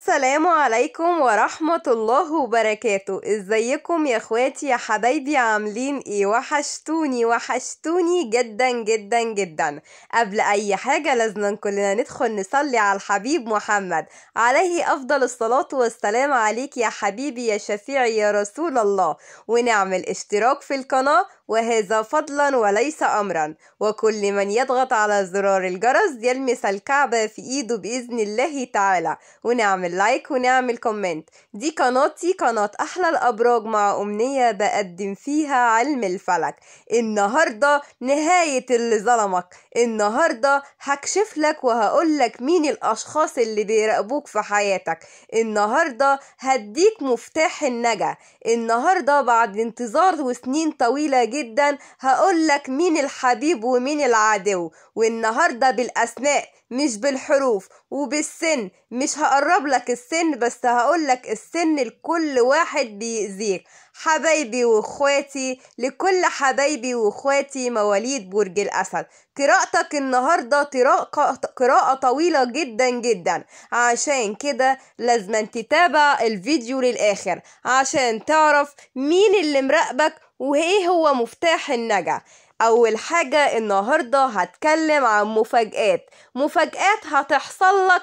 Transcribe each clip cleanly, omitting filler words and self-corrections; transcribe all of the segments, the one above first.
السلام عليكم ورحمة الله وبركاته. ازيكم يا اخواتي يا حبايبي؟ عاملين ايه؟ وحشتوني جدا جدا جدا. قبل اي حاجة لازم كلنا ندخل نصلي على الحبيب محمد عليه افضل الصلاة والسلام. عليك يا حبيبي يا شفيعي يا رسول الله، ونعمل اشتراك في القناة، وهذا فضلا وليس امرا. وكل من يضغط على زرار الجرس يلمس الكعبة في ايده بإذن الله تعالى، ونعمل لايك ونعمل كومنت. دي قناتي، قناة أحلى الأبراج، مع أمنية بقدم فيها علم الفلك. النهاردة نهاية اللي ظلمك. النهاردة هكشف لك وهقول لك مين الأشخاص اللي بيراقبوك في حياتك. النهاردة هديك مفتاح النجاة. النهاردة بعد انتظار وسنين طويلة جدا هقول لك مين الحبيب ومين العدو. والنهاردة بالأسماء مش بالحروف، وبالسن مش هقرب لك السن، بس هقول لك السن لكل واحد بيأذيك. حبايبي واخواتي، لكل حبايبي واخواتي مواليد برج الأسد، قراءتك النهاردة قراءة طويلة جدا جدا. عشان كده لازم تتابع الفيديو للآخر عشان تعرف مين اللي مراقبك وايه هو مفتاح النجاة. أول حاجة النهاردة هتكلم عن مفاجآت هتحصل لك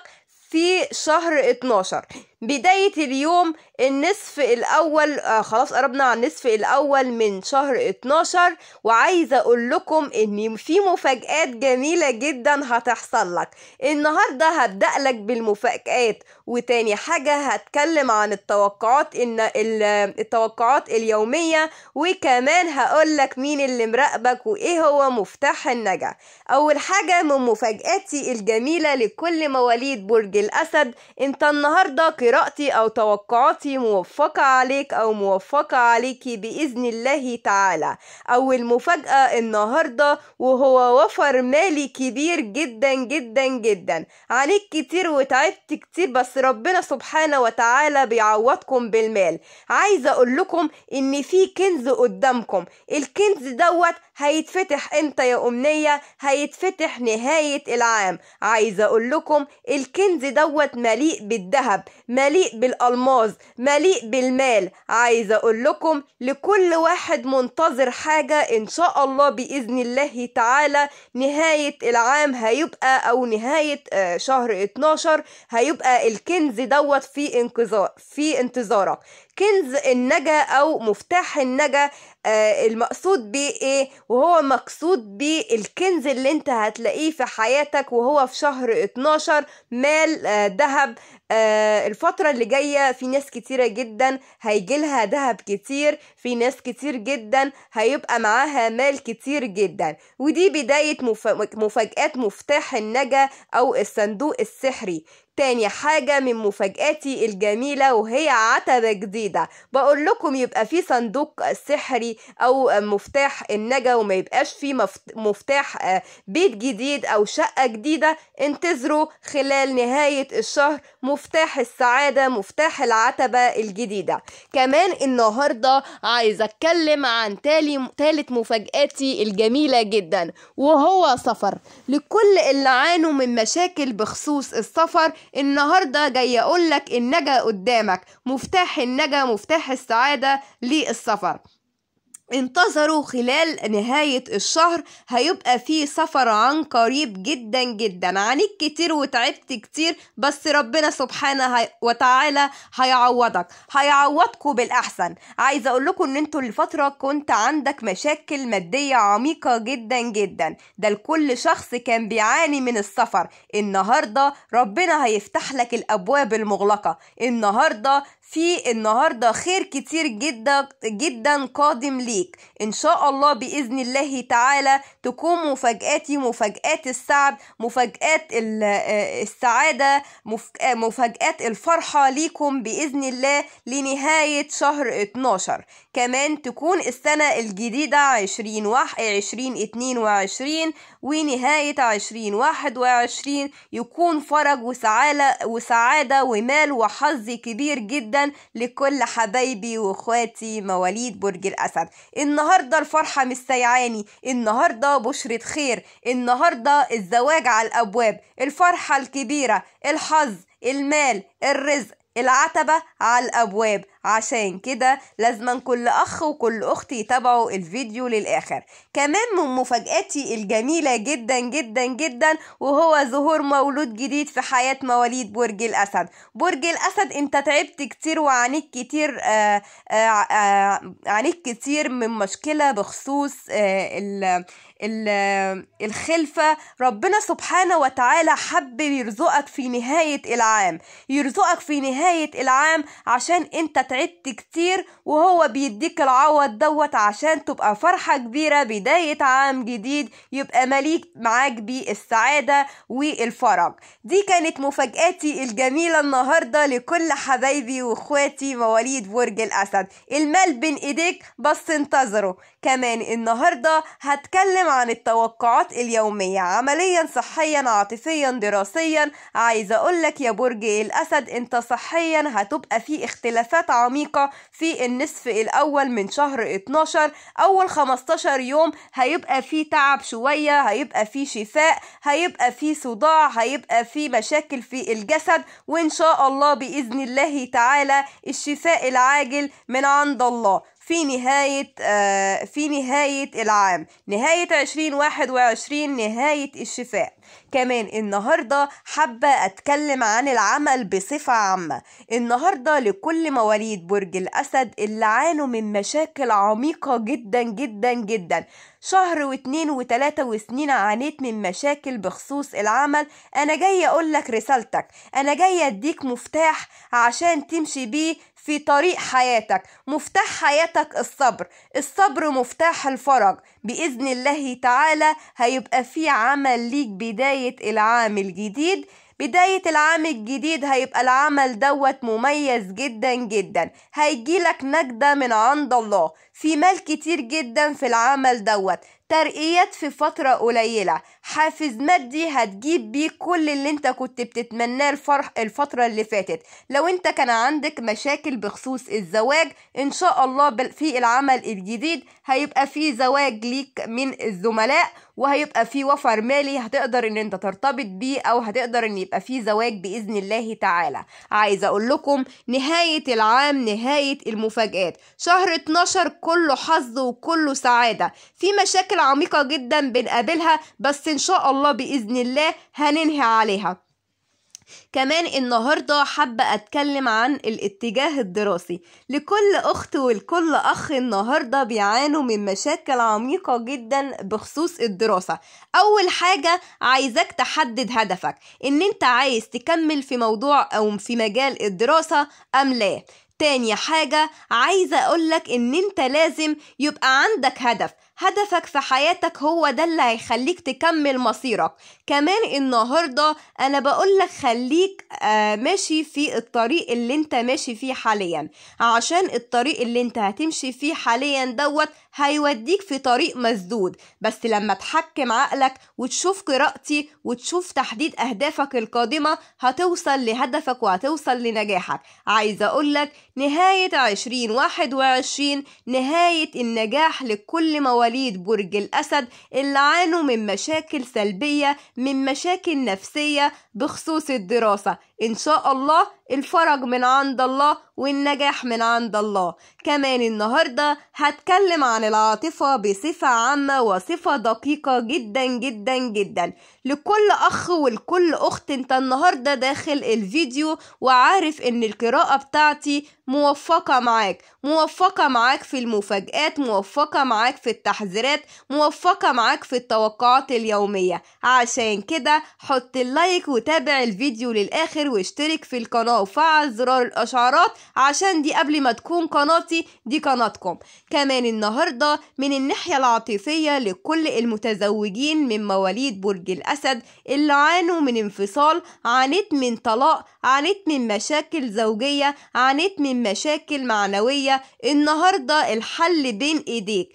في شهر 12. بداية اليوم النصف الأول، خلاص قربنا على النصف الأول من شهر 12، وعايزة أقول لكم إن في مفاجآت جميلة جدا هتحصل لك. النهاردة هبدأ لك بالمفاجآت، وتاني حاجة هتكلم عن التوقعات اليومية، وكمان هقول لك مين اللي مراقبك وإيه هو مفتاح النجاة. أول حاجة من مفاجآتي الجميلة لكل مواليد برج الأسد، أنت النهاردة قراءتي أو توقعاتي موفقة عليك أو موفقة عليكي بإذن الله تعالى. أول مفاجأة النهاردة وهو وفر مالي كبير جدا جدا جدا. عليك كتير وتعبت كتير، بس ربنا سبحانه وتعالى بيعوضكم بالمال. عايزة أقول لكم إن في كنز قدامكم. الكنز دوت هيتفتح امتى يا أمنية؟ هيتفتح نهاية العام. عايزة أقول لكم الكنز دوت مليء بالذهب، مليء بالألماظ، مليء بالمال. عايزة أقول لكم لكل واحد منتظر حاجة إن شاء الله بإذن الله تعالى نهاية العام هيبقى، أو نهاية شهر 12 هيبقى الكنز دوت في انتظارك. كنز النجاة أو مفتاح النجاة، المقصود بيه ايه؟ وهو مقصود بيه الكنز اللي انت هتلاقيه في حياتك، وهو في شهر 12 مال، ذهب. الفترة اللي جاية في ناس كتيرة جدا هيجيلها ذهب كتير، في ناس كتير جدا هيبقى معاها مال كتير جدا. ودي بداية مفاجآت مفتاح النجاة أو الصندوق السحري. تاني حاجة من مفاجآتي الجميلة وهي عتبة جديدة. بقول لكم يبقى في صندوق سحري أو مفتاح النجاة، وما يبقاش في مفتاح بيت جديد أو شقة جديدة. انتظروا خلال نهاية الشهر مفتاح السعادة، مفتاح العتبة الجديدة. كمان النهاردة عايزة أتكلم عن تالت مفاجآتي الجميلة جدا، وهو سفر. لكل اللي عانوا من مشاكل بخصوص السفر، النهاردة جاي أقولك النجاة قدامك. مفتاح النجاة، مفتاح السعادة للسفر. انتظروا خلال نهاية الشهر هيبقى فيه سفر عن قريب جدا جدا. عنيك كتير وتعبت كتير، بس ربنا سبحانه وتعالى هيعوضكوا بالأحسن. عايزة أقول لكم إن انتوا لفترة كنت عندك مشاكل مادية عميقة جدا جدا، ده لكل شخص كان بيعاني من السفر. النهاردة ربنا هيفتح لك الأبواب المغلقة. النهاردة خير كتير جدا جدا قادم ليك إن شاء الله بإذن الله تعالى. تكون مفاجآتي مفاجآت السعد، مفاجآت السعادة، مفاجآت الفرحة ليكم بإذن الله لنهاية شهر 12. كمان تكون السنة الجديدة 2022 ونهاية 2021 يكون فرج وسعادة ومال وحظ كبير جدا لكل حبايبي واخواتي مواليد برج الأسد. النهاردة الفرحة مش سيعاني، النهاردة بشرة خير، النهاردة الزواج على الأبواب، الفرحة الكبيرة، الحظ، المال، الرزق، العتبة على الأبواب. عشان كده لازم كل أخ وكل أخت يتابعوا الفيديو للآخر. كمان من مفاجآتي الجميلة جدا جدا جدا وهو ظهور مولود جديد في حياة مواليد برج الأسد. برج الأسد انت تعبت كتير وعانيت كتير عانيت كتير من مشكلة بخصوص الخلفة. ربنا سبحانه وتعالى حب يرزقك في نهاية العام، يرزقك في نهاية العام عشان انت تعبت كتير، وهو بيديك العوض دوت عشان تبقى فرحة كبيرة بداية عام جديد يبقى مليك معاك بيه السعادة والفرج. دي كانت مفاجآتي الجميلة النهاردة لكل حبايبي واخواتي مواليد برج الأسد. المال بين ايديك بس انتظروا. كمان النهاردة هتكلم عن التوقعات اليومية عمليا، صحيا، عاطفيا، دراسيا. عايزة اقولك يا برج الأسد انت صحيا هتبقى في اختلافات عميقة في النصف الأول من شهر 12. أول 15 يوم هيبقى في تعب شوية، هيبقى في شفاء، هيبقى في صداع، هيبقى في مشاكل في الجسد، وإن شاء الله بإذن الله تعالى الشفاء العاجل من عند الله في نهاية العام، نهاية 2021، نهاية الشفاء. كمان النهاردة حابة أتكلم عن العمل بصفة عامة. النهاردة لكل مواليد برج الأسد اللي عانوا من مشاكل عميقة جدا جدا جدا، شهر واتنين وتلاتة وسنين عانيت من مشاكل بخصوص العمل، أنا جاية أقولك رسالتك، أنا جاية أديك مفتاح عشان تمشي بيه في طريق حياتك. مفتاح حياتك الصبر، الصبر مفتاح الفرج. بإذن الله تعالى هيبقى في عمل ليك بداية العام الجديد. بداية العام الجديد هيبقى العمل دوت مميز جدا جدا، هيجيلك نجدة من عند الله، في مال كتير جدا في العمل دوت، ترقيات في فترة قليلة، حافز مادي هتجيب بيه كل اللي انت كنت بتتمناه الفترة اللي فاتت. لو انت كان عندك مشاكل بخصوص الزواج، ان شاء الله في العمل الجديد هيبقى في زواج ليك من الزملاء، وهيبقى في وفر مالي هتقدر ان انت ترتبط بيه، او هتقدر ان يبقى في زواج بإذن الله تعالى. عايزة اقول لكم نهاية العام نهاية المفاجآت، شهر 12 كله حظ وكله سعادة. في مشاكل عميقة جدا بنقابلها بس ان شاء الله بإذن الله هننهي عليها. كمان النهاردة حابة أتكلم عن الاتجاه الدراسي لكل أخت ولكل أخ. النهاردة بيعانوا من مشاكل عميقة جدا بخصوص الدراسة. أول حاجة عايزك تحدد هدفك، إن أنت عايز تكمل في موضوع أو في مجال الدراسة أم لا. تاني حاجة عايزة أقولك إن أنت لازم يبقى عندك هدف، هدفك في حياتك هو ده اللي هيخليك تكمل مصيرك. كمان النهاردة أنا بقولك خليك ماشي في الطريق اللي انت ماشي فيه حاليا، عشان الطريق اللي انت هتمشي فيه حاليا دوت هيوديك في طريق مسدود. بس لما تحكم عقلك وتشوف قراءتي وتشوف تحديد أهدافك القادمة هتوصل لهدفك وهتوصل لنجاحك. عايزة أقولك نهاية 2021 نهاية النجاح لكل مواليد برج الأسد اللي عانوا من مشاكل سلبية، من مشاكل نفسية بخصوص الدراسة. إن شاء الله الفرج من عند الله والنجاح من عند الله. كمان النهاردة هتكلم عن العاطفة بصفة عامة وصفة دقيقة جدا جدا جدا لكل أخ ولكل أخت. انت النهاردة داخل الفيديو وعارف ان القراءة بتاعتي موفقة معاك، موفقة معاك في المفاجآت، موفقة معاك في التحذيرات، موفقة معاك في التوقعات اليومية. عشان كده حط اللايك وتابع الفيديو للآخر واشترك في القناة وفعل زرار الإشعارات عشان دي قبل ما تكون قناتي دي قناتكم. كمان النهاردة من الناحية العاطفية لكل المتزوجين من مواليد برج الأسد اللي عانوا من انفصال، عانيت من طلاق، عانيت من مشاكل زوجية، عانيت من مشاكل معنوية. النهاردة الحل بين ايديك.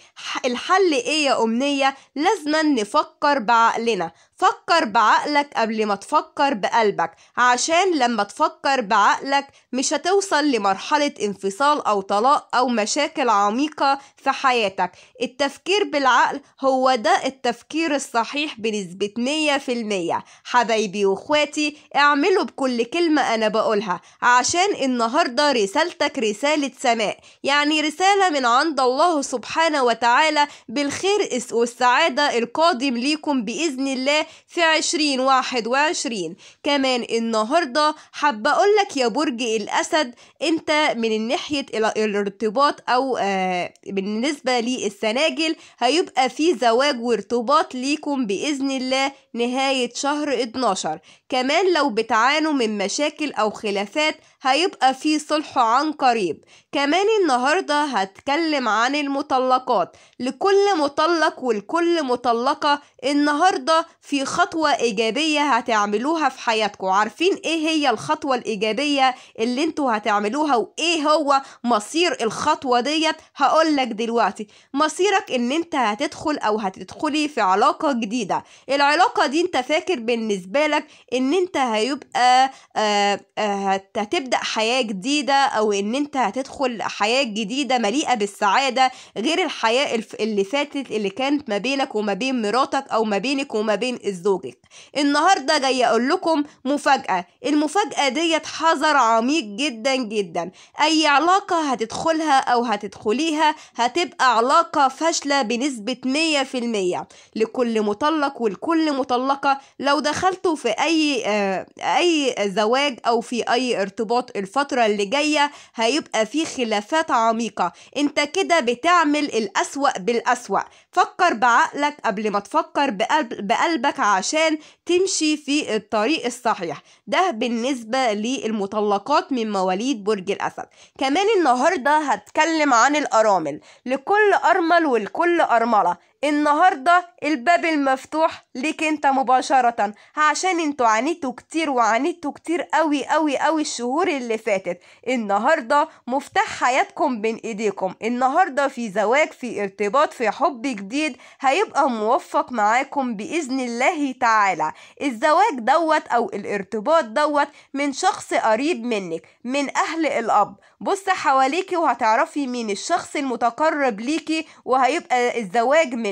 الحل ايه يا أمنية؟ لازم نفكر بعقلنا. فكر بعقلك قبل ما تفكر بقلبك، عشان لما تفكر بعقلك مش هتوصل لمرحلة انفصال أو طلاق أو مشاكل عميقة في حياتك. التفكير بالعقل هو ده التفكير الصحيح بنسبة 100%. حبايبي واخواتي، اعملوا بكل كلمة أنا بقولها، عشان النهاردة رسالتك رسالة سماء، يعني رسالة من عند الله سبحانه وتعالى بالخير والسعادة القادم ليكم بإذن الله في 2021. كمان النهاردة حابة أقولك يا برج الأسد، انت من ناحية الارتباط أو بالنسبة للسناجل هيبقى في زواج وارتباط ليكم بإذن الله نهاية شهر 12. كمان لو بتعانوا من مشاكل أو خلافات هيبقى في صلح عن قريب. كمان النهاردة هتكلم عن المطلقات، لكل مطلق ولكل مطلقة النهاردة في خطوة إيجابية هتعملوها في حياتكم. عارفين إيه هي الخطوة الإيجابية اللي انتوا هتعملوها وإيه هو مصير الخطوة ديت؟ هقولك دلوقتي. مصيرك إن انت هتدخل أو هتدخلي في علاقة جديدة. العلاقة دي انت فاكر بالنسبة لك إن انت هيبقى هتبدأ حياة جديدة، أو إن انت هتدخل حياة جديدة مليئة بالسعادة غير الحياة اللي فاتت اللي كانت ما بينك وما بين مراتك أو ما بينك وما بين زوجك. النهاردة جاي أقول لكم مفاجأة. المفاجأة ديت حذر عميق جدا جدا. أي علاقة هتدخلها أو هتدخليها هتبقى علاقة فاشلة بنسبة 100%. لكل مطلق ولكل مطلقة لو دخلتوا في أي زواج أو في أي ارتباط الفترة اللي جاية هيبقى في خلافات عميقة. انت كده بتعمل الأسوأ بالأسوأ. فكر بعقلك قبل ما تفكر بقلبك عشان تمشي في الطريق الصحيح. ده بالنسبة للمطلقات من مواليد برج الأسد. كمان النهاردة هتكلم عن الأرامل، لكل أرمل ولكل أرملة النهاردة الباب المفتوح ليك انت مباشرة، عشان انتوا عانيتوا كتير وعانيتوا كتير قوي قوي قوي الشهور اللي فاتت. النهاردة مفتاح حياتكم بين ايديكم. النهاردة في زواج، في ارتباط، في حب جديد هيبقى موفق معاكم بإذن الله تعالى. الزواج دوت او الارتباط دوت من شخص قريب منك، من اهل الاب. بص حواليكي وهتعرفي مين الشخص المتقرب ليكي وهيبقى الزواج منه.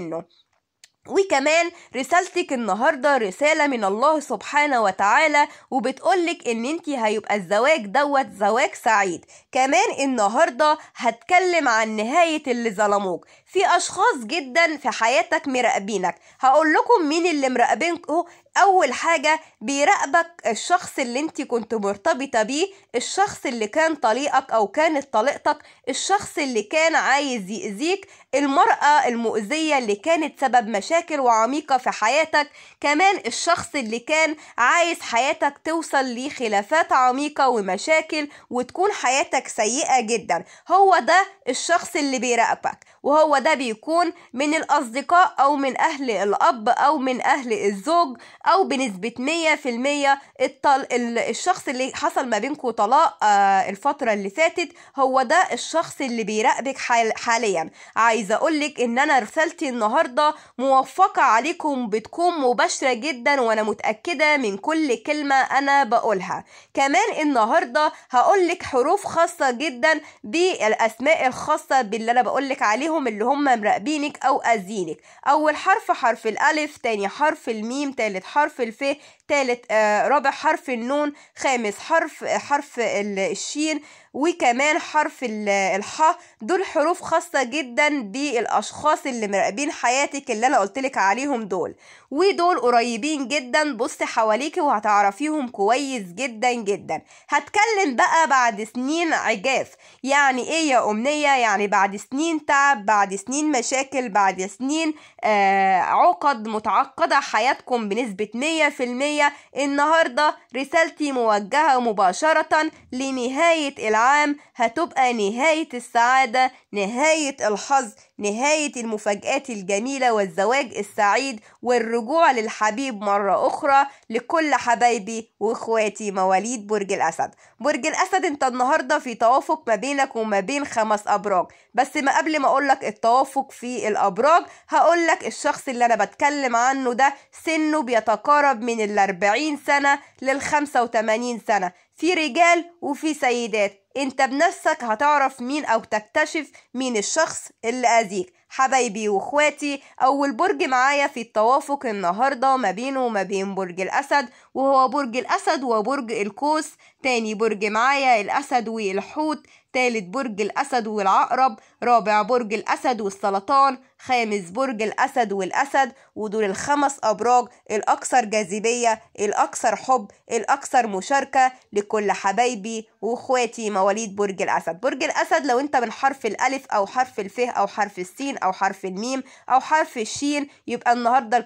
وكمان رسالتك النهاردة رسالة من الله سبحانه وتعالى، وبتقولك ان انتي هيبقى الزواج دوت زواج سعيد. كمان النهاردة هتكلم عن نهاية اللي ظلموك. في اشخاص جدا في حياتك مراقبينك. هقول لكم مين اللي مراقبينكم. اول حاجة بيراقبك الشخص اللي انتي كنت مرتبطة بيه، الشخص اللي كان طليقك او كانت طليقتك، الشخص اللي كان عايز يأذيك، المرأة المؤذية اللي كانت سبب مشاكل وعميقة في حياتك. كمان الشخص اللي كان عايز حياتك توصل لخلافات عميقة ومشاكل وتكون حياتك سيئة جدا. هو ده الشخص اللي بيراقبك، وهو ده بيكون من الأصدقاء أو من أهل الأب أو من أهل الزوج، أو بنسبة 100% الشخص اللي حصل ما بينكم طلاق الفترة اللي فاتت هو ده الشخص اللي بيراقبك حاليا. عايزة أقولك إن أنا رسالتي النهاردة موفقة عليكم، بتكون مباشرة جدا وأنا متأكدة من كل كلمة أنا بقولها. كمان النهاردة هقولك حروف خاصة جدا بالأسماء الخاصة باللي أنا بقولك عليهم اللي هم مراقبينك أو أذينك. أول حرف حرف الألف، تاني حرف الميم، تالت حرف الف، تالت رابع حرف النون، خامس حرف الشين، وكمان حرف الحاء. دول حروف خاصة جدا بالأشخاص اللي مراقبين حياتك اللي أنا قلتلك عليهم دول، ودول قريبين جدا. بص حواليك وهتعرفيهم كويس جدا جدا. هتكلم بقى بعد سنين عجاف. يعني ايه يا أمنية؟ يعني بعد سنين تعب، بعد سنين مشاكل، بعد سنين عقد متعقدة حياتكم بنسبة 100%. النهاردة رسالتي موجهة مباشرة لنهاية العام هتبقى نهاية السعادة، نهاية الحظ، نهاية المفاجآت الجميلة والزواج السعيد والرجوع للحبيب مرة أخرى لكل حبايبي وإخواتي مواليد برج الأسد. برج الأسد انت النهاردة في توافق ما بينك وما بين 5 أبراج، بس ما قبل ما أقولك التوافق في الأبراج هقولك الشخص اللي أنا بتكلم عنه ده سنه بيتقارب من 40 سنة 85 سنة، في رجال وفي سيدات. انت بنفسك هتعرف مين او تكتشف مين الشخص اللي اذيك. حبايبي واخواتي، اول برج معايا في التوافق النهارده ما بينه وما بين برج الاسد وهو برج الاسد وبرج القوس. تاني برج معايا الاسد والحوت، تالت برج الاسد والعقرب، رابع برج الاسد والسرطان، خامس برج الاسد والاسد. ودول ال5 ابراج الاكثر جاذبيه، الاكثر حب، الاكثر مشاركه لكل حبايبي واخواتي مواليد برج الاسد. برج الاسد لو انت من حرف الالف او حرف الف او حرف السين او حرف الميم او حرف الشين، يبقى النهارده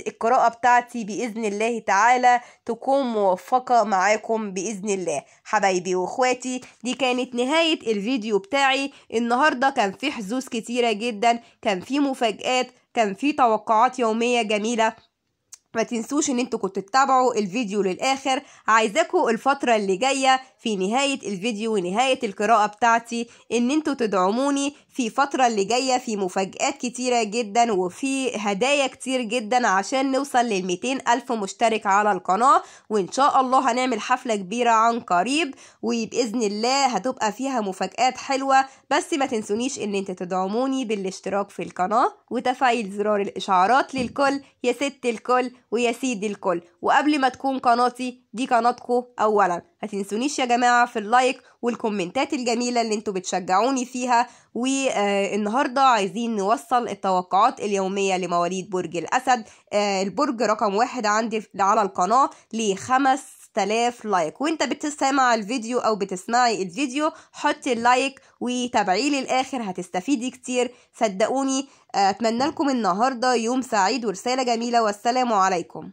القراءه بتاعتي باذن الله تعالى تكون موفقه معاكم باذن الله. حبايبي واخواتي، دي كانت نهايه الفيديو بتاعي النهارده. كان في حظوظ كتيره جدا، كان في مفاجآت، كان في توقعات يوميه جميله. ما تنسوش ان انتوا كنتوا تتابعوا الفيديو للاخر. عايزاكم الفترة اللي جاية في نهاية الفيديو ونهاية القراءة بتاعتي ان انتوا تدعموني في فترة اللي جاية في مفاجآت كتيرة جدا وفي هدايا كتير جدا عشان نوصل ل200,000 مشترك على القناة. وان شاء الله هنعمل حفلة كبيرة عن قريب وبإذن الله هتبقى فيها مفاجآت حلوة. بس ما تنسونيش ان انتوا تدعموني بالاشتراك في القناة وتفعيل زرار الاشعارات للكل يا ست الكل ويا سيدي الكل. وقبل ما تكون قناتي دي قناتكم اولا، ما تنسونيش يا جماعه في اللايك والكومنتات الجميله اللي انتوا بتشجعوني فيها. والنهارده عايزين نوصل التوقعات اليوميه لمواليد برج الاسد، البرج رقم 1 عندي على القناه ل5000 لايك. وانت بتسمع الفيديو او بتسمعي الفيديو حط اللايك وتابعيه للاخر، هتستفيدي كتير صدقوني. اتمنى لكم النهارده يوم سعيد ورساله جميله، والسلام عليكم.